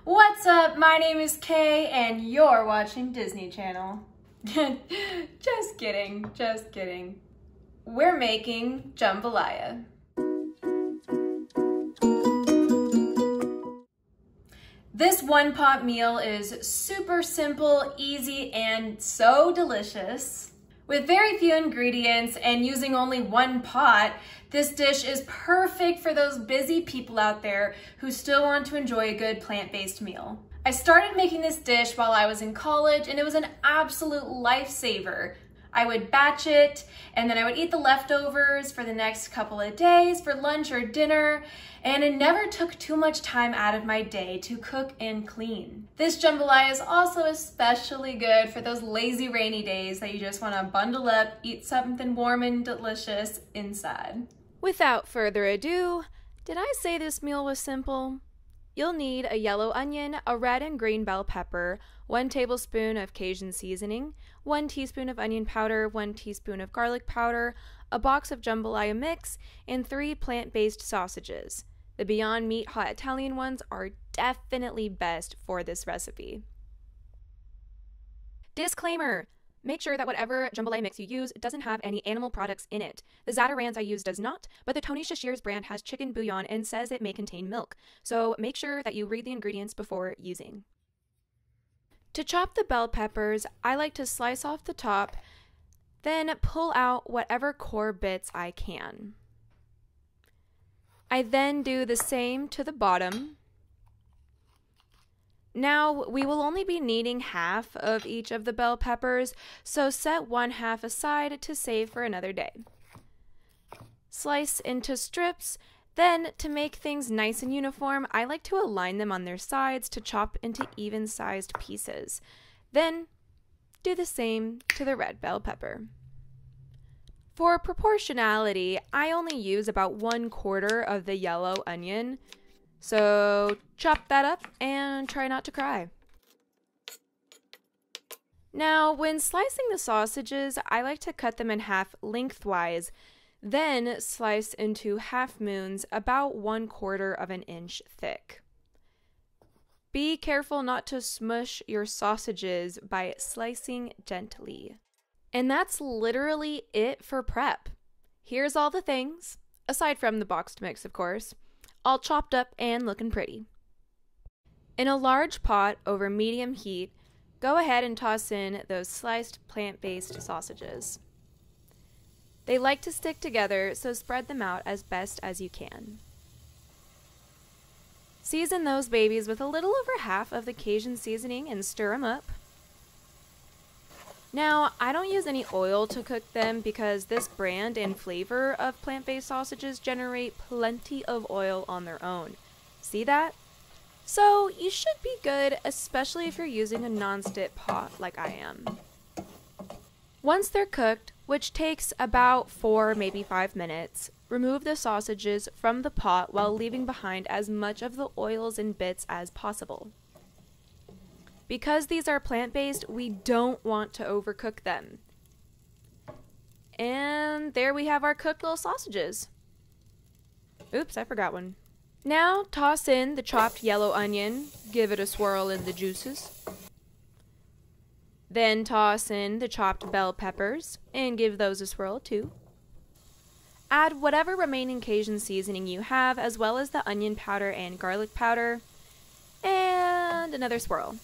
What's up? My name is Kay and you're watching Disney Channel. Just kidding, just kidding. We're making jambalaya. This one-pot meal is super simple, easy, and so delicious. With very few ingredients and using only one pot, this dish is perfect for those busy people out there who still want to enjoy a good plant-based meal. I started making this dish while I was in college and it was an absolute lifesaver. I would batch it and then I would eat the leftovers for the next couple of days for lunch or dinner, and it never took too much time out of my day to cook and clean. This jambalaya is also especially good for those lazy rainy days that you just want to bundle up, eat something warm and delicious inside. Without further ado, did I say this meal was simple? You'll need a yellow onion, a red and green bell pepper, 1 tablespoon of Cajun seasoning, 1 teaspoon of onion powder, 1 teaspoon of garlic powder, a box of jambalaya mix, and 3 plant-based sausages. The Beyond Meat hot Italian ones are definitely best for this recipe. Disclaimer! Make sure that whatever jambalaya mix you use doesn't have any animal products in it. The Zatarain I use does not, but the Tony Chachere's brand has chicken bouillon and says it may contain milk, so make sure that you read the ingredients before using. To chop the bell peppers, I like to slice off the top, then pull out whatever core bits I can. I then do the same to the bottom. Now, we will only be needing half of each of the bell peppers, so set 1/2 aside to save for another day. Slice into strips, then to make things nice and uniform, I like to align them on their sides to chop into even-sized pieces. Then, do the same to the red bell pepper. For proportionality, I only use about 1/4 of the yellow onion, so chop that up and try not to cry. Now, when slicing the sausages, I like to cut them in half lengthwise, then slice into half moons about 1/4 of an inch thick. Be careful not to smush your sausages by slicing gently. And that's literally it for prep. Here's all the things, aside from the boxed mix, of course, all chopped up and looking pretty. In a large pot over medium heat, go ahead and toss in those sliced plant-based sausages. They like to stick together, so spread them out as best as you can. Season those babies with a little over half of the Cajun seasoning and stir them up. Now, I don't use any oil to cook them because this brand and flavor of plant-based sausages generate plenty of oil on their own. See that? So you should be good, especially if you're using a non-stick pot like I am. Once they're cooked, which takes about 4, maybe 5 minutes, remove the sausages from the pot while leaving behind as much of the oils and bits as possible. Because these are plant-based, we don't want to overcook them. And there we have our cooked little sausages. Oops, I forgot one. Now toss in the chopped yellow onion, give it a swirl in the juices. Then toss in the chopped bell peppers and give those a swirl too. Add whatever remaining Cajun seasoning you have, as well as the onion powder and garlic powder, and another swirl.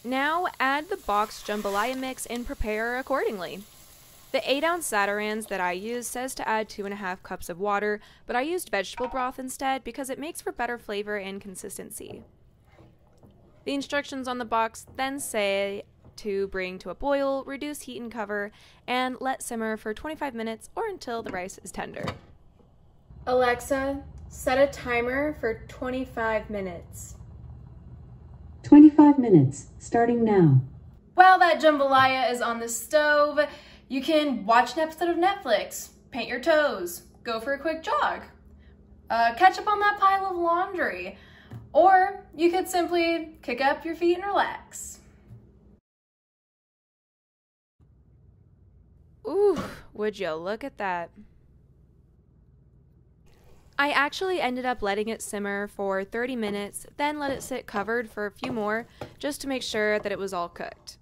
Now add the boxed jambalaya mix and prepare accordingly. The 8-ounce Zatarains that I use says to add 2.5 cups of water, but I used vegetable broth instead because it makes for better flavor and consistency. The instructions on the box then say to bring to a boil, reduce heat and cover, and let simmer for 25 minutes or until the rice is tender. Alexa, set a timer for 25 minutes. 25 minutes, starting now. While that jambalaya is on the stove, you can watch an episode of Netflix, paint your toes, go for a quick jog, catch up on that pile of laundry, or you could simply kick up your feet and relax. Ooh, would you look at that? I actually ended up letting it simmer for 30 minutes, then let it sit covered for a few more just to make sure that it was all cooked.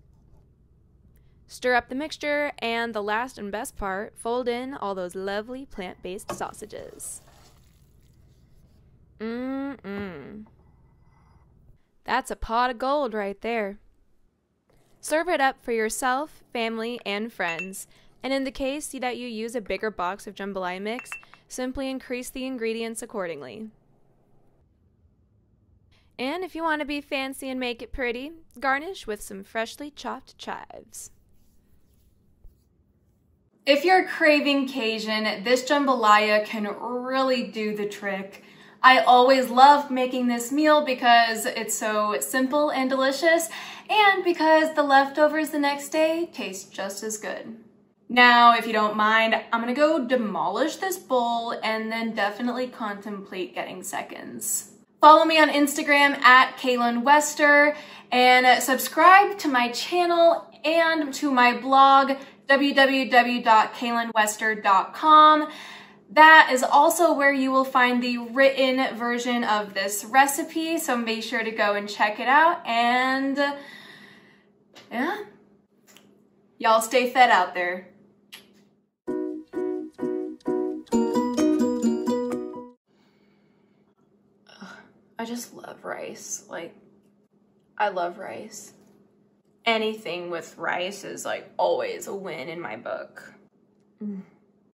Stir up the mixture, and the last and best part, fold in all those lovely plant-based sausages. That's a pot of gold right there. Serve it up for yourself, family, and friends. And in the case that you use a bigger box of jambalaya mix, simply increase the ingredients accordingly. And if you want to be fancy and make it pretty, garnish with some freshly chopped chives. If you're craving Cajun, this jambalaya can really do the trick. I always love making this meal because it's so simple and delicious, and because the leftovers the next day taste just as good. Now, if you don't mind, I'm gonna go demolish this bowl and then definitely contemplate getting seconds. Follow me on Instagram at Kaylin Wester, and subscribe to my channel and to my blog, www.kaylinwester.com. That is also where you will find the written version of this recipe, so make sure to go and check it out, and yeah, y'all stay fed out there. I just love rice. Like, I love rice. Anything with rice is like always a win in my book.